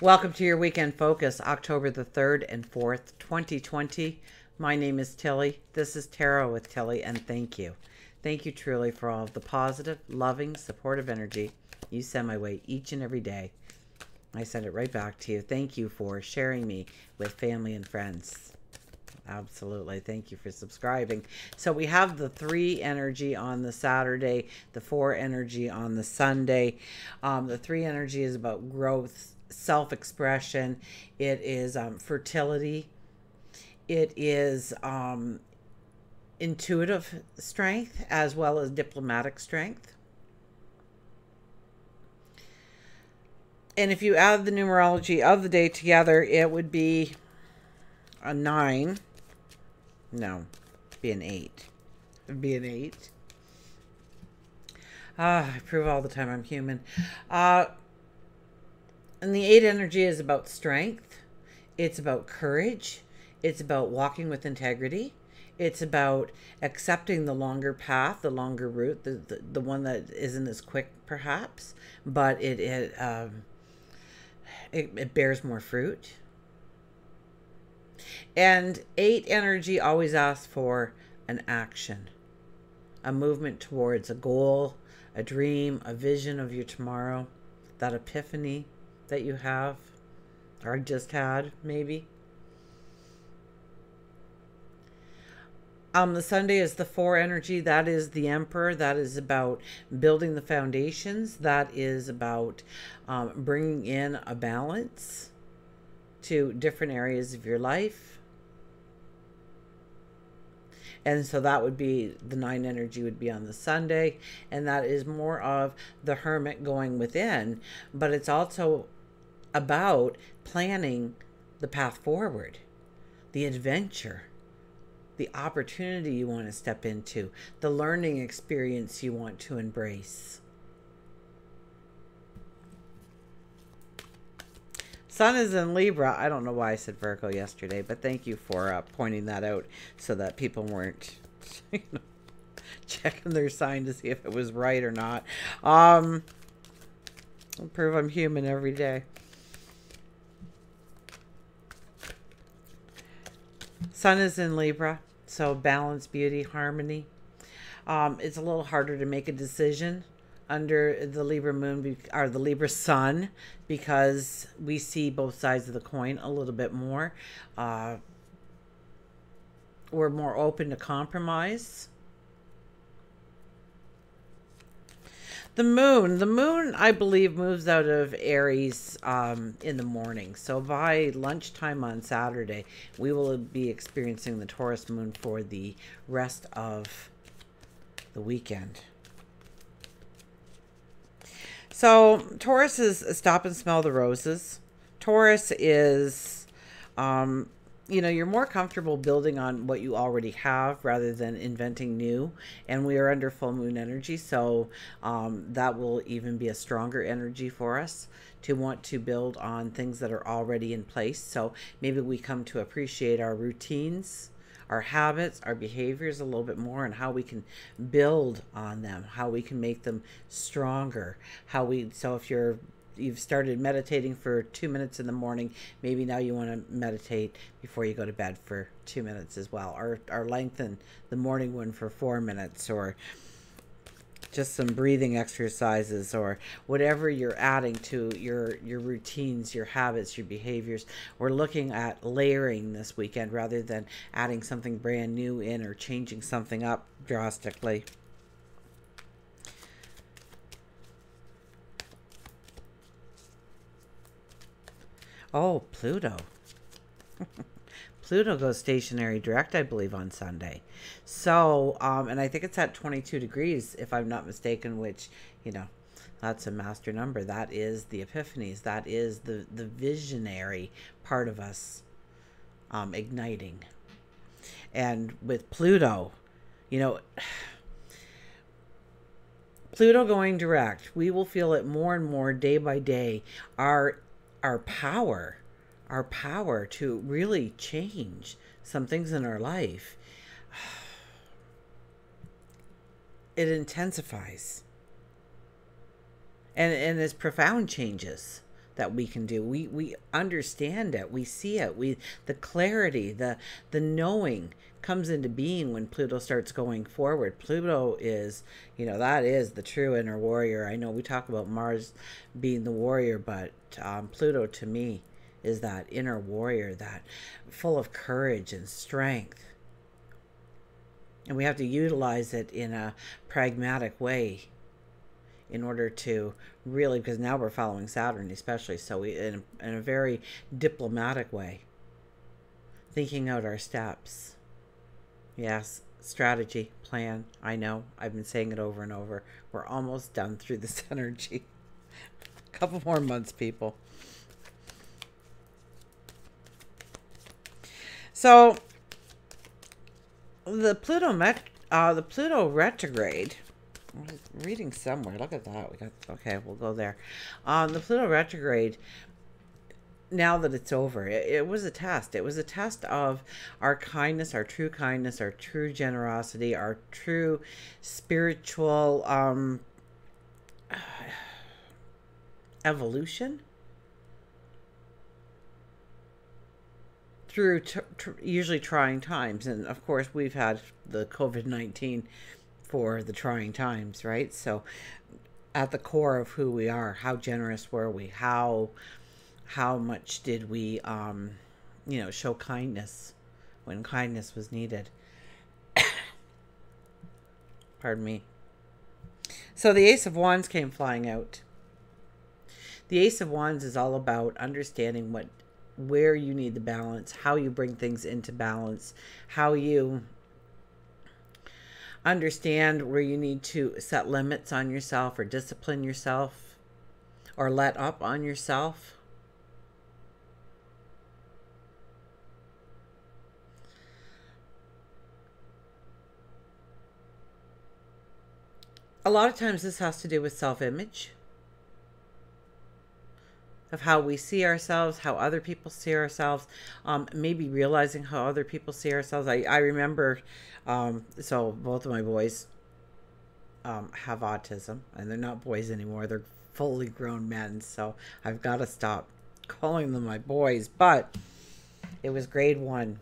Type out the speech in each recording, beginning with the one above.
Welcome to your weekend focus, October the 3rd and 4th, 2020. My name is Tilly. This is Tarot with Tilly, and thank you. Thank you truly for all of the positive, loving, supportive energy you send my way each and every day. I send it right back to you. Thank you for sharing me with family and friends. Absolutely. Thank you for subscribing. So we have the 3 energy on the Saturday, the 4 energy on the Sunday. The 3 energy is about growth, self-expression. It is fertility. It is intuitive strength as well as diplomatic strength. And if you add the numerology of the day together, it would be a 9. No, it'd be an 8. It'd be an 8. I prove all the time I'm human. And the 8 energy is about strength. It's about courage. It's about walking with integrity. It's about accepting the longer path, the longer route, the one that isn't as quick perhaps, but it bears more fruit. And 8 energy always asks for an action, a movement towards a goal, a dream, a vision of your tomorrow, that epiphany that you have or just had maybe. The Sunday is the 4 energy. That is the Emperor. That is about building the foundations. That is about bringing in a balance to different areas of your life. And so that would be the 9 energy would be on the Sunday. And that is more of the hermit going within. But it's also about planning the path forward, the adventure, the opportunity you want to step into, the learning experience you want to embrace. Sun is in Libra. I don't know why I said Virgo yesterday, but thank you for pointing that out so that people weren't checking their sign to see if it was right or not. I'll prove I'm human every day. Sun is in Libra, so balance, beauty, harmony. It's a little harder to make a decision under the Libra moon or the Libra sun because we see both sides of the coin a little bit more. We're more open to compromise. The moon, I believe, moves out of Aries in the morning. So by lunchtime on Saturday, we will be experiencing the Taurus moon for the rest of the weekend. So Taurus is stop and smell the roses. Taurus is, you're more comfortable building on what you already have rather than inventing new. And we are under full moon energy, so that will even be a stronger energy for us to want to build on things that are already in place. So maybe we come to appreciate our routines, our habits, our behaviors a little bit more, and how we can build on them, how we can make them stronger, so if you've started meditating for 2 minutes in the morning, maybe now you want to meditate before you go to bed for 2 minutes as well, or lengthen the morning one for 4 minutes, or just some breathing exercises, or whatever you're adding to your routines, your habits, your behaviors. We're looking at layering this weekend rather than adding something brand new in or changing something up drastically. Oh, Pluto. Pluto goes stationary direct, I believe, on Sunday. So, and I think it's at 22 degrees, if I'm not mistaken, which, that's a master number. That is the epiphanies. That is the visionary part of us igniting. And with Pluto, Pluto going direct, we will feel it more and more day by day. Our power to really change some things in our life, it intensifies. And it's profound changes that we can do. We understand it. We see it. The clarity, the knowing comes into being when Pluto starts going forward. Pluto is, that is the true inner warrior. I know we talk about Mars being the warrior, but Pluto to me is that inner warrior, that full of courage and strength. And we have to utilize it in a pragmatic way in order to really, because now we're following Saturn especially, so we in a very diplomatic way, thinking out our steps. Yes, strategy, plan. I know, I've been saying it over and over. We're almost done through this energy. A couple more months, people. So the Pluto retrograde, I was reading somewhere. Look at that. Okay, we'll go there. The Pluto retrograde, now that it's over, it was a test. It was a test of our kindness, our true generosity, our true spiritual evolution through usually trying times. And of course, we've had the COVID-19 for the trying times, right? So at the core of who we are, how generous were we? How much did we, show kindness when kindness was needed? Pardon me. So the Ace of Wands came flying out. The Ace of Wands is all about understanding where you need the balance, how you bring things into balance, how you understand where you need to set limits on yourself or discipline yourself or let up on yourself. A lot of times this has to do with self-image, of how we see ourselves, how other people see ourselves, maybe realizing how other people see ourselves. I remember, so both of my boys have autism, and they're not boys anymore. They're fully grown men, so I've got to stop calling them my boys. But it was grade 1.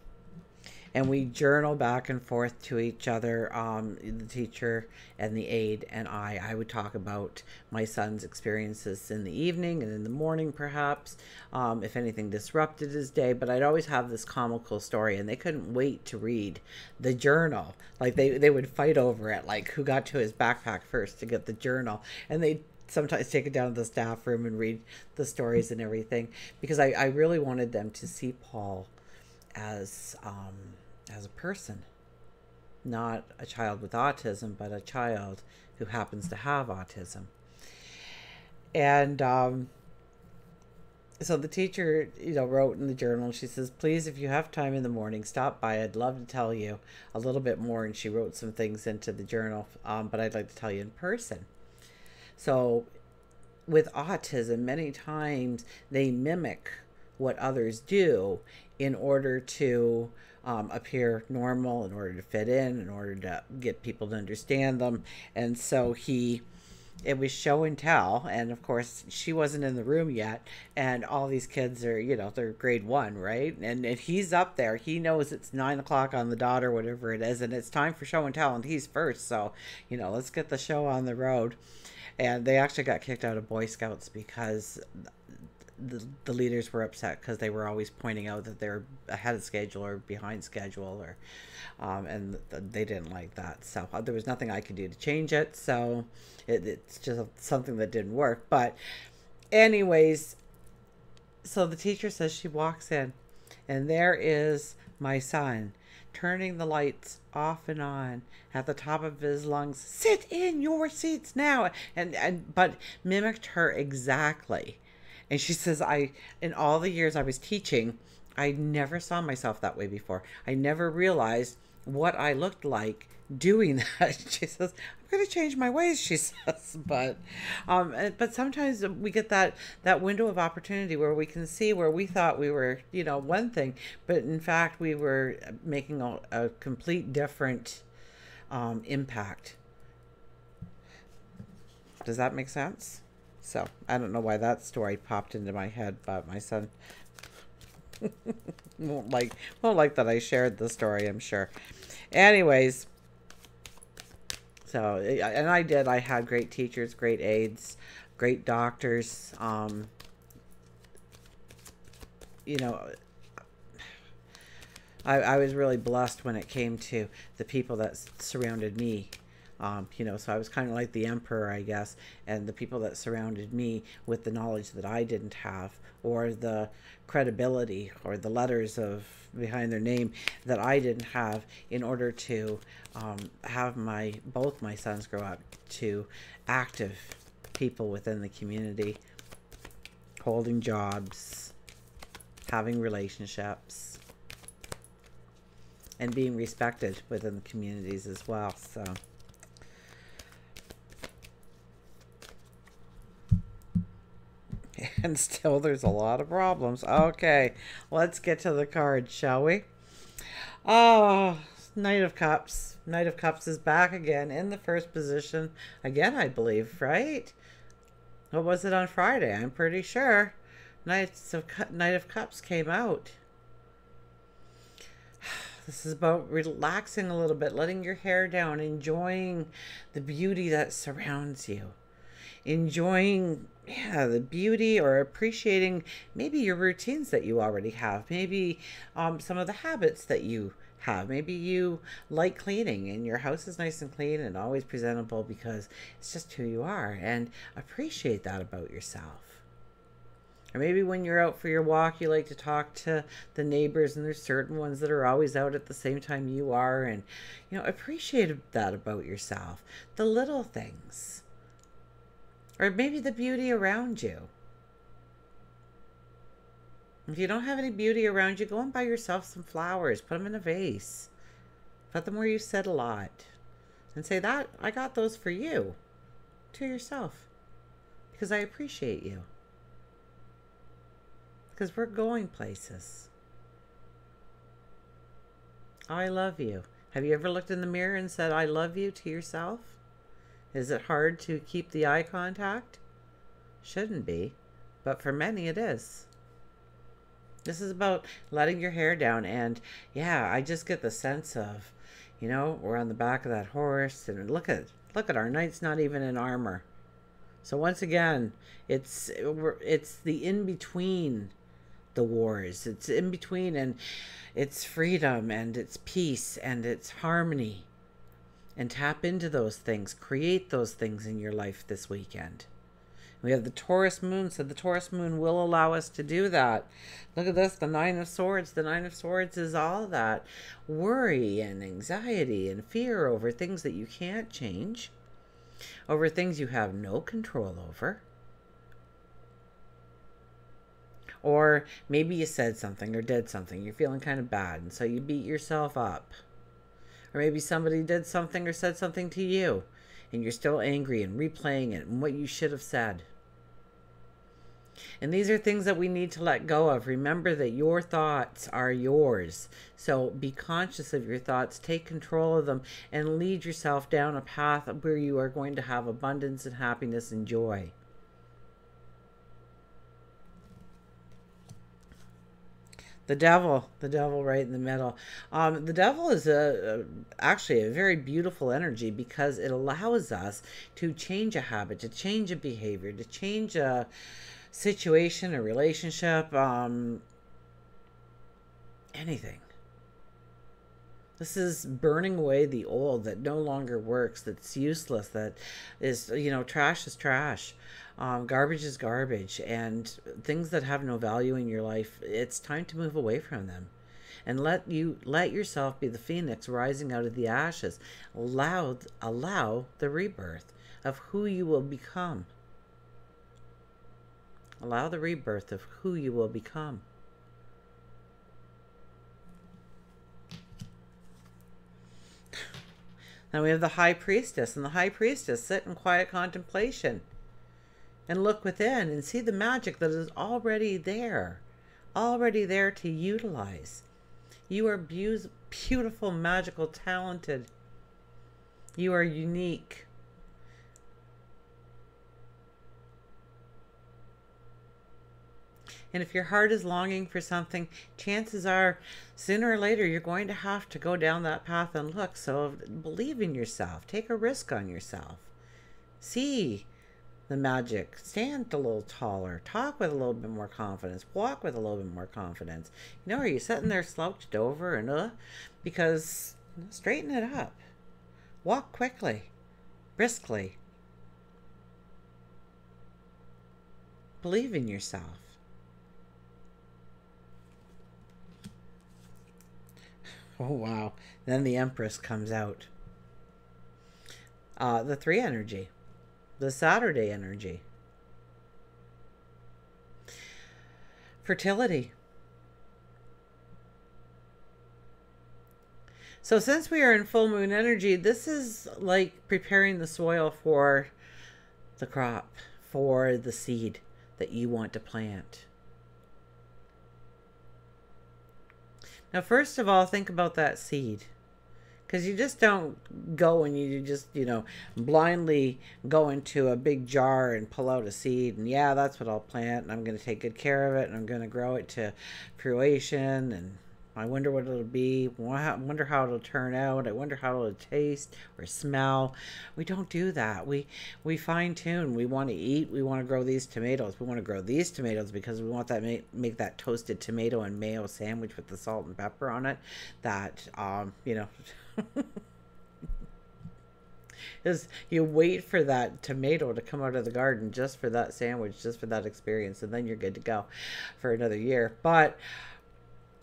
And we journal back and forth to each other, the teacher and the aide and I would talk about my son's experiences in the evening and in the morning, perhaps, if anything disrupted his day. But I'd always have this comical story, and they couldn't wait to read the journal. Like they would fight over it, like who got to his backpack first to get the journal. And they'd sometimes take it down to the staff room and read the stories and everything, because I really wanted them to see Paul as a person, not a child with autism, but a child who happens to have autism. And so the teacher, wrote in the journal, she says, please, if you have time in the morning, stop by. I'd love to tell you a little bit more. And she wrote some things into the journal, but I'd like to tell you in person. So with autism, many times they mimic what others do in order to appear normal, in order to fit in order to get people to understand them. And so it was show and tell. And of course, she wasn't in the room yet. And all these kids are, they're grade 1, right? And he's up there. He knows it's 9 o'clock on the dot or whatever it is. And it's time for show and tell. And he's first. So, let's get the show on the road. And they actually got kicked out of Boy Scouts because the leaders were upset because they were always pointing out that they're ahead of schedule or behind schedule, or and they didn't like that. So there was nothing I could do to change it. So it's just something that didn't work. But anyways, so the teacher says she walks in, and there is my son turning the lights off and on at the top of his lungs. Sit in your seats now, but mimicked her exactly. And she says, in all the years I was teaching, I never saw myself that way before. I never realized what I looked like doing that. She says, I'm going to change my ways, she says. But sometimes we get that window of opportunity where we can see where we thought we were, one thing, but in fact we were making a complete different impact. Does that make sense? So I don't know why that story popped into my head, but my son won't like that I shared the story, I'm sure. Anyways, so, and I had great teachers, great aides, great doctors. You know, I was really blessed when it came to the people that surrounded me. You know, so I was kind of like the emperor, I guess, and the people that surrounded me with the knowledge that I didn't have, or the credibility or the letters of behind their name that I didn't have, in order to have both my sons grow up to active people within the community, holding jobs, having relationships, and being respected within the communities as well. So and still there's a lot of problems. Okay, let's get to the cards, shall we? Oh, Knight of Cups. Knight of Cups is back again in the first position again, I believe, right? What was it on Friday? I'm pretty sure Knight of Cups came out. This is about relaxing a little bit, letting your hair down, enjoying the beauty that surrounds you. Enjoying, yeah, the beauty, or appreciating maybe your routines that you already have. Maybe some of the habits that you have. Maybe you like cleaning and your house is nice and clean and always presentable because it's just who you are. And appreciate that about yourself. Or maybe when you're out for your walk, you like to talk to the neighbors, and there's certain ones that are always out at the same time you are. And, you know, appreciate that about yourself. The little things. Or maybe the beauty around you. If you don't have any beauty around you, go and buy yourself some flowers. Put them in a vase. Put them where you sit a lot. And say, that I got those for you. To yourself. Because I appreciate you. Because we're going places. I love you. Have you ever looked in the mirror and said, I love you to yourself? Is it hard to keep the eye contact? Shouldn't be, but for many it is. This is about letting your hair down, and yeah, I just get the sense of, you know, we're on the back of that horse, and look at our knight's not even in armor. So once again, it's the in between the wars. It's in between, and it's freedom, and it's peace, and it's harmony. And tap into those things. Create those things in your life this weekend. We have the Taurus Moon, so the Taurus Moon will allow us to do that. Look at this, the Nine of Swords. The Nine of Swords is all that worry and anxiety and fear over things that you can't change, over things you have no control over. Or maybe you said something or did something. You're feeling kind of bad, and so you beat yourself up. Or maybe somebody did something or said something to you, and you're still angry and replaying it and what you should have said. And these are things that we need to let go of. Remember that your thoughts are yours. So be conscious of your thoughts, take control of them, and lead yourself down a path where you are going to have abundance and happiness and joy. The devil right in the middle. The devil is actually a very beautiful energy, because it allows us to change a habit, to change a behavior, to change a situation, a relationship, anything. This is burning away the old that no longer works, that's useless, that is, you know, trash is trash. Garbage is garbage, and things that have no value in your life, it's time to move away from them. And let yourself be the phoenix rising out of the ashes. Allow the rebirth of who you will become. Allow the rebirth of who you will become. Now we have the High Priestess, and the High Priestess sit in quiet contemplation and look within and see the magic that is already there to utilize. You are beautiful, magical, talented. You are unique. And if your heart is longing for something, chances are sooner or later you're going to have to go down that path and look. So believe in yourself. Take a risk on yourself. See the magic. Stand a little taller. Talk with a little bit more confidence. Walk with a little bit more confidence. You know, are you sitting there slouched over and because straighten it up. Walk quickly, briskly. Believe in yourself. Oh, wow. Then the Empress comes out. The 3 energy. The Saturday energy. Fertility. So since we are in full moon energy, this is like preparing the soil for the crop, for the seed that you want to plant. Now, first of all, think about that seed. Because you just don't go and you just, blindly go into a big jar and pull out a seed. And yeah, that's what I'll plant. And I'm going to take good care of it. And I'm going to grow it to fruition. And I wonder what it'll be. I wonder how it'll turn out. I wonder how it'll taste or smell. We don't do that. We fine tune. We want to eat. We want to grow these tomatoes. We want to grow these tomatoes because we want that make that toasted tomato and mayo sandwich with the salt and pepper on it. That is you wait for that tomato to come out of the garden just for that sandwich, just for that experience, and then you're good to go for another year. But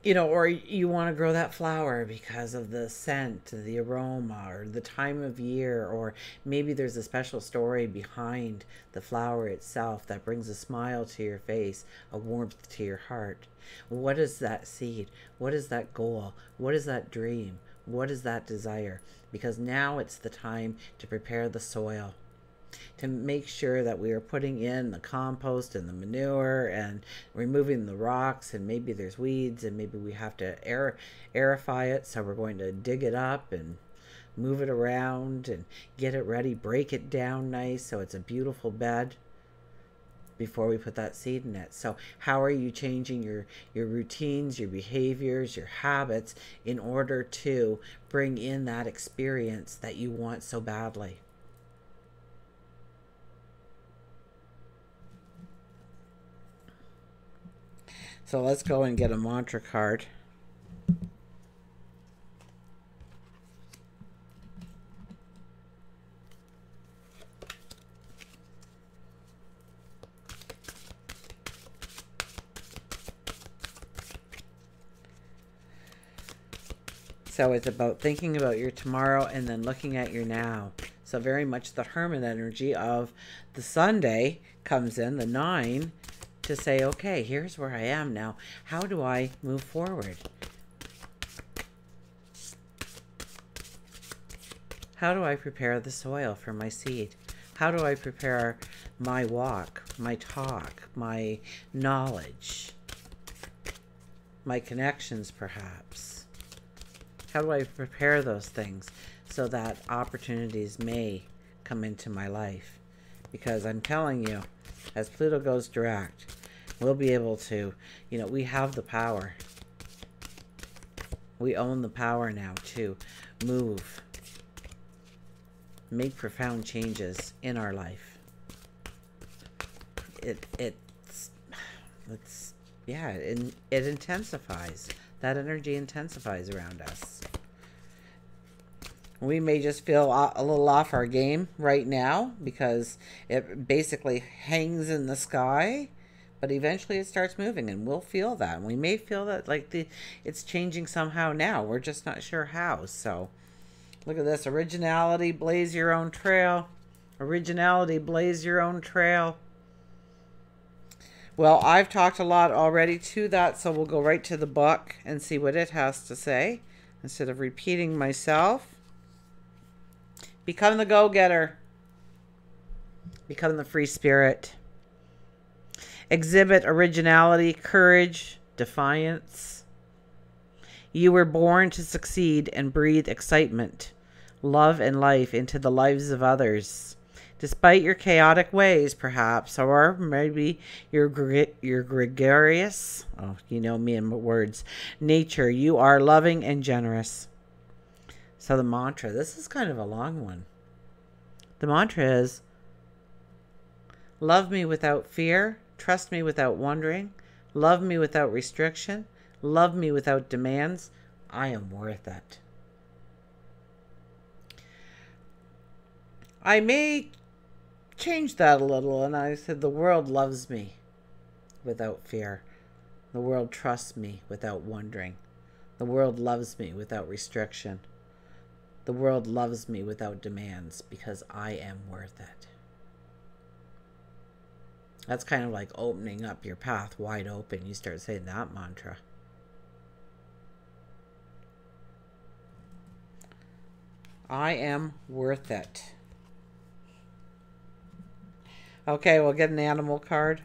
or you want to grow that flower because of the scent, the aroma, or the time of year, or maybe there's a special story behind the flower itself that brings a smile to your face, a warmth to your heart. What is that seed? What is that goal? What is that dream? What is that desire? Because now it's the time to prepare the soil, to make sure that we are putting in the compost and the manure and removing the rocks, and maybe there's weeds and maybe we have to aerify it. So we're going to dig it up and move it around and get it ready, break it down nice so it's a beautiful bed before we put that seed in it. So how are you changing your routines, your behaviors, your habits in order to bring in that experience that you want so badly? So let's go and get a mantra card. So it's about thinking about your tomorrow and then looking at your now. So very much the Hermit energy of the Sunday comes in, the 9, to say, okay, here's where I am now. How do I move forward? How do I prepare the soil for my seed? How do I prepare my walk, my talk, my knowledge, my connections perhaps? How do I prepare those things so that opportunities may come into my life? Because I'm telling you, as Pluto goes direct, we'll be able to, we have the power. We own the power now to move, make profound changes in our life. It intensifies. That energy intensifies around us. We may just feel a little off our game right now because it basically hangs in the sky, but eventually it starts moving and we'll feel that. And we may feel that it's changing somehow now. We're just not sure how. So look at this. Originality, blaze your own trail. Originality, blaze your own trail. Well, I've talked a lot already to that, so we'll go right to the book and see what it has to say instead of repeating myself. Become the go-getter. Become the free spirit. Exhibit originality, courage, defiance. You were born to succeed and breathe excitement, love, and life into the lives of others. Despite your chaotic ways, perhaps, or maybe your gregarious, oh, you know me and words, nature, you are loving and generous. So the mantra, this is kind of a long one. The mantra is, love me without fear, trust me without wondering, love me without restriction, love me without demands. I am worth it. I may change that a little, and I said, the world loves me without fear. The world trusts me without wondering. The world loves me without restriction. The world loves me without demands because I am worth it. That's kind of like opening up your path wide open. You start saying that mantra. I am worth it. Okay, we'll get an animal card.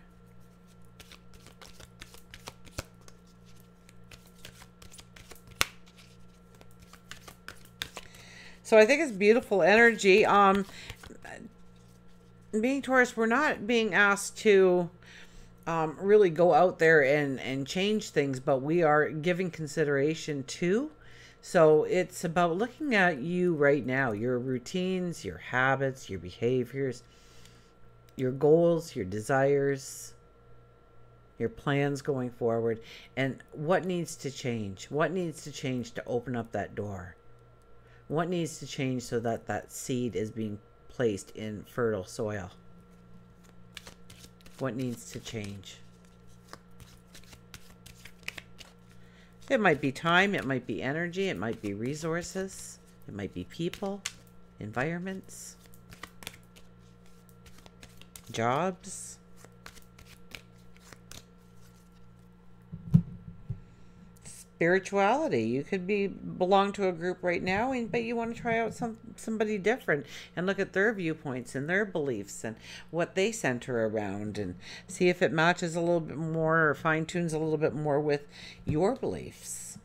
So I think it's beautiful energy. Being Taurus, we're not being asked to really go out there and change things, but we are giving consideration to. So it's about looking at you right now, your routines, your habits, your behaviors, your goals, your desires, your plans going forward, and what needs to change. What needs to change to open up that door? What needs to change so that that seed is being placed in fertile soil? What needs to change? It might be time, it might be energy, it might be resources, it might be people, environments, jobs. Spirituality. You could belong to a group right now, but you want to try out somebody different and look at their viewpoints and their beliefs and what they center around and see if it matches a little bit more or fine-tunes a little bit more with your beliefs.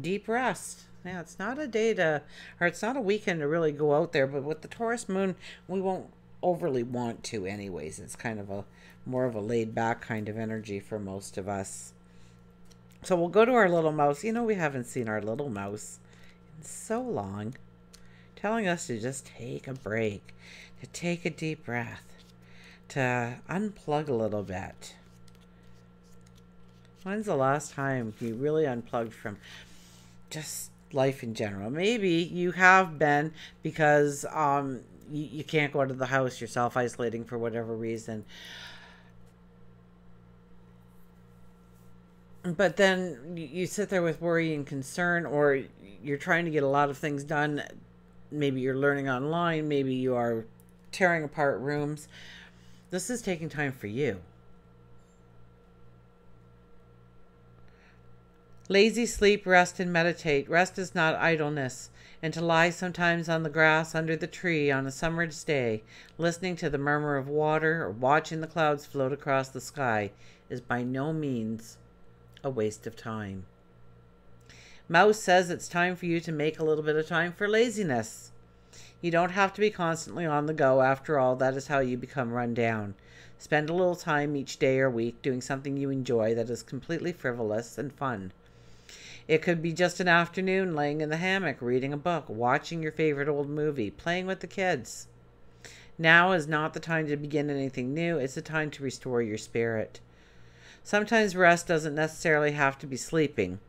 Deep rest. Yeah, it's not a day to, or it's not a weekend to really go out there, but with the Taurus moon, we won't overly want to anyways. It's kind of a more of a laid back kind of energy for most of us. So we'll go to our little mouse. You know, we haven't seen our little mouse in so long. Telling us to just take a break, to take a deep breath, to unplug a little bit. When's the last time you really unplugged from just life in general? Maybe you have been because you can't go out of the house, you're self-isolating for whatever reason. But then you sit there with worry and concern, or you're trying to get a lot of things done. Maybe you're learning online. Maybe you are tearing apart rooms. This is taking time for you. Lazy sleep, rest, and meditate. Rest is not idleness. And to lie sometimes on the grass under the tree on a summer's day, listening to the murmur of water or watching the clouds float across the sky, is by no means a waste of time. Mouse says it's time for you to make a little bit of time for laziness. You don't have to be constantly on the go. After all, that is how you become run down. Spend a little time each day or week doing something you enjoy that is completely frivolous and fun. It could be just an afternoon laying in the hammock, reading a book, watching your favorite old movie, playing with the kids. Now is not the time to begin anything new. It's the time to restore your spirit. Sometimes rest doesn't necessarily have to be sleeping,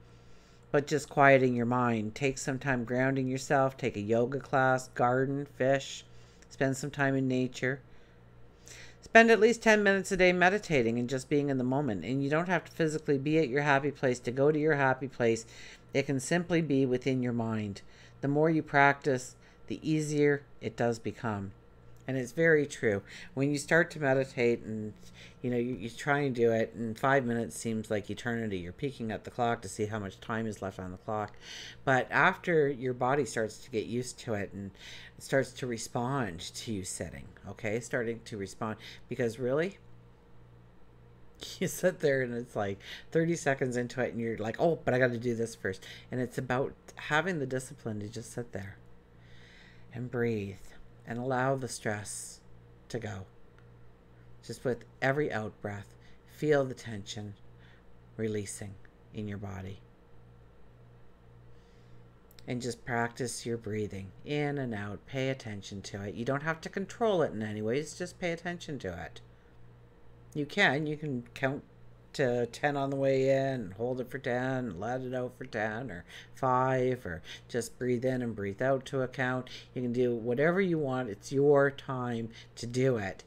but just quieting your mind. Take some time grounding yourself. Take a yoga class, garden, fish. Spend some time in nature. Spend at least 10 minutes a day meditating and just being in the moment. And you don't have to physically be at your happy place to go to your happy place. It can simply be within your mind. The more you practice, the easier it does become. And it's very true. When you start to meditate and, you try and do it, and 5 minutes seems like eternity. You're peeking at the clock to see how much time is left on the clock. But after your body starts to get used to it and it starts to respond to you sitting, okay? Starting to respond. Because really, you sit there and it's like 30 seconds into it and you're like, oh, but I got to do this first. And it's about having the discipline to just sit there and breathe and allow the stress to go. Just with every out breath, feel the tension releasing in your body. And just practice your breathing in and out. Pay attention to it. You don't have to control it in any ways. Just pay attention to it. You can count to 10 on the way in, hold it for 10, let it out for 10 or 5, or just breathe in and breathe out to a count. You can do whatever you want. It's your time to do it.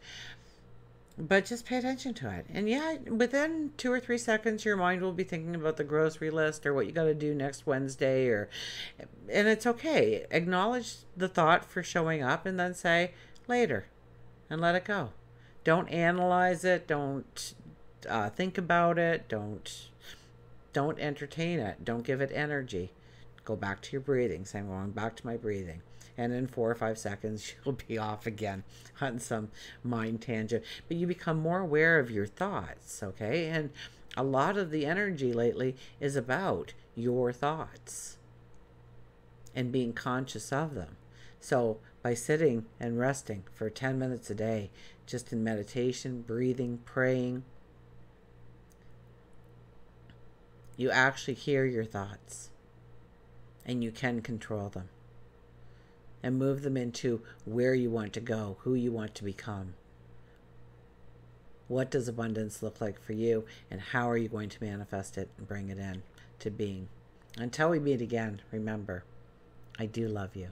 But just pay attention to it. And yeah, within 2 or 3 seconds, your mind will be thinking about the grocery list or what you got to do next Wednesday. And it's okay. Acknowledge the thought for showing up and then say later and let it go. Don't analyze it. Don't think about it. Don't entertain it. Don't give it energy. Go back to your breathing. Say, I'm going back to my breathing. And in 4 or 5 seconds, you'll be off again on some mind tangent. But you become more aware of your thoughts, okay? And a lot of the energy lately is about your thoughts and being conscious of them. So by sitting and resting for 10 minutes a day, just in meditation, breathing, praying, you actually hear your thoughts and you can control them. And move them into where you want to go, who you want to become. What does abundance look like for you, and how are you going to manifest it and bring it in to being? Until we meet again, remember, I do love you.